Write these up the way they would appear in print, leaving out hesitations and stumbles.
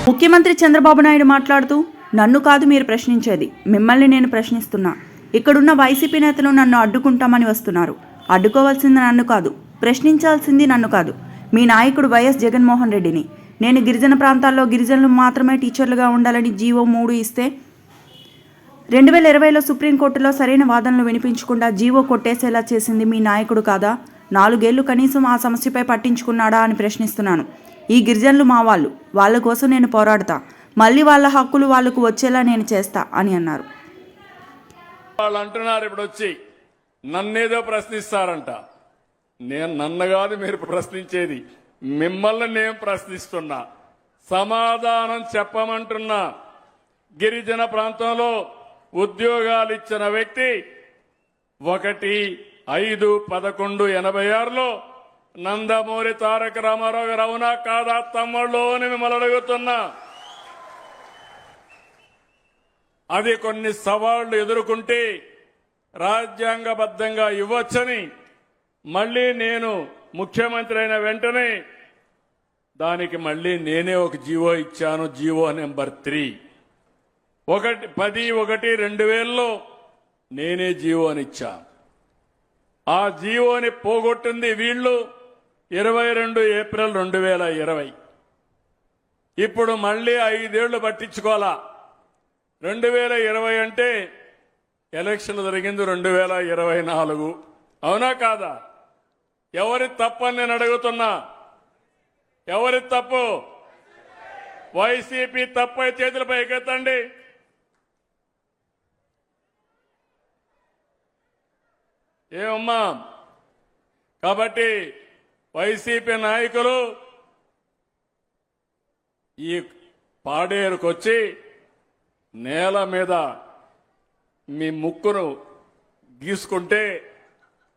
ముఖ్యమంత్రి చంద్రబాబు నాయుడు మాట్లాడుతూ, నన్ను కాదు మీరు ప్రశ్నించేది, మిమ్మల్ని నేను ప్రశ్నిస్తున్నా. ఇక్కడున్న వైసీపీ నేతలు నన్ను అడ్డుకుంటామని వస్తున్నారు. అడ్డుకోవాల్సింది నన్ను కాదు, ప్రశ్నించాల్సింది నన్ను కాదు, మీ నాయకుడు వైఎస్ జగన్మోహన్ రెడ్డిని. నేను గిరిజన ప్రాంతాల్లో గిరిజనులు మాత్రమే టీచర్లుగా ఉండాలని జీవో 3 ఇస్తే 2020లో సుప్రీంకోర్టులో సరైన వాదనలు వినిపించకుండా జీవో కొట్టేసేలా చేసింది మీ నాయకుడు కాదా? 4 ఏళ్లు కనీసం ఆ సమస్యపై పట్టించుకున్నాడా అని ప్రశ్నిస్తున్నాను. ఈ గిరిజనులు మా వాళ్ళు, వాళ్ళ కోసం నేను పోరాడతా, మళ్ళీ వాళ్ళ హక్కులు వాళ్లకు వచ్చేలా నేను చేస్తా అని అన్నారు. వాళ్ళు అంటున్నారు ఇప్పుడు వచ్చి నన్నేదో ప్రశ్నిస్తారంట. నన్ను కాదు మీరు ప్రశ్నించేది, మిమ్మల్ని నేను ప్రశ్నిస్తున్నా. సమాధానం చెప్పమంటున్నా. గిరిజన ప్రాంతంలో ఉద్యోగాలు ఇచ్చిన వ్యక్తి 1/5/11/86లో నందమూరి తారక రామారావు గారు. అవునా కాదా తమ్ముళ్ళు అని మిమ్మల్ని అడుగుతున్నా. అది కొన్ని సవాళ్లు ఎదుర్కొంటే రాజ్యాంగబద్ధంగా ఇవ్వచ్చని మళ్లీ నేను ముఖ్యమంత్రి అయిన వెంటనే దానికి మళ్లీ నేనే ఒక జీవో ఇచ్చాను. జీవో నెంబర్ 3 10/1/2000లో నేనే జీవోని ఇచ్చాను. ఆ జీవోని పోగొట్టింది వీళ్లు 22 ఏప్రిల్ 2020. ఇప్పుడు మళ్లీ 5 ఏళ్లు పట్టించుకోవాలా. 2020 అంటే ఎలక్షన్లు జరిగింది 2024. అవునా కాదా? ఎవరి తప్పని నేను అడుగుతున్నా. ఎవరి తప్పు? వైసీపీ తప్పై చేతులపై ఎక్కెత్తండి. ఏమమ్మా? కాబట్టి వైసీపీ నాయకులు ఈ పాడేరుకొచ్చి నేల మీద మీ ముక్కును గీసుకుంటే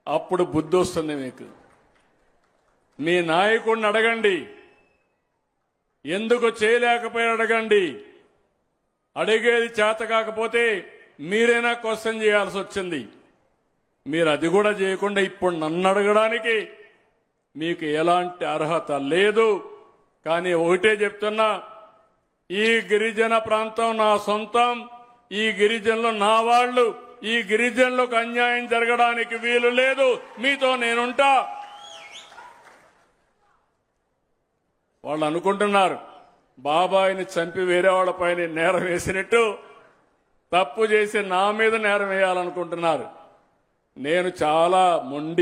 అప్పుడు బుద్ధి వస్తుంది మీకు. మీ నాయకుడిని అడగండి, ఎందుకు చేయలేకపోయి అడగండి. అడిగేది చేత కాకపోతే మీరైనా క్వశ్చన్ చేయాల్సి వచ్చింది. మీరు అది కూడా చేయకుండా ఇప్పుడు నన్ను అడగడానికి మీకు ఎలాంటి అర్హత లేదు. కానీ ఒకటే చెప్తున్నా, ఈ గిరిజన ప్రాంతం నా సొంతం, ఈ గిరిజనులు నా వాళ్ళు, ఈ గిరిజనులకు అన్యాయం జరగడానికి వీలు లేదు. మీతో నేనుంటా. వాళ్ళు అనుకుంటున్నారు బాబాయిని చంపి వేరే వాళ్ళపైన నేరం వేసినట్టు తప్పు చేసి నా మీద నేరం వేయాలనుకుంటున్నారు. నేను చాలా మొండి.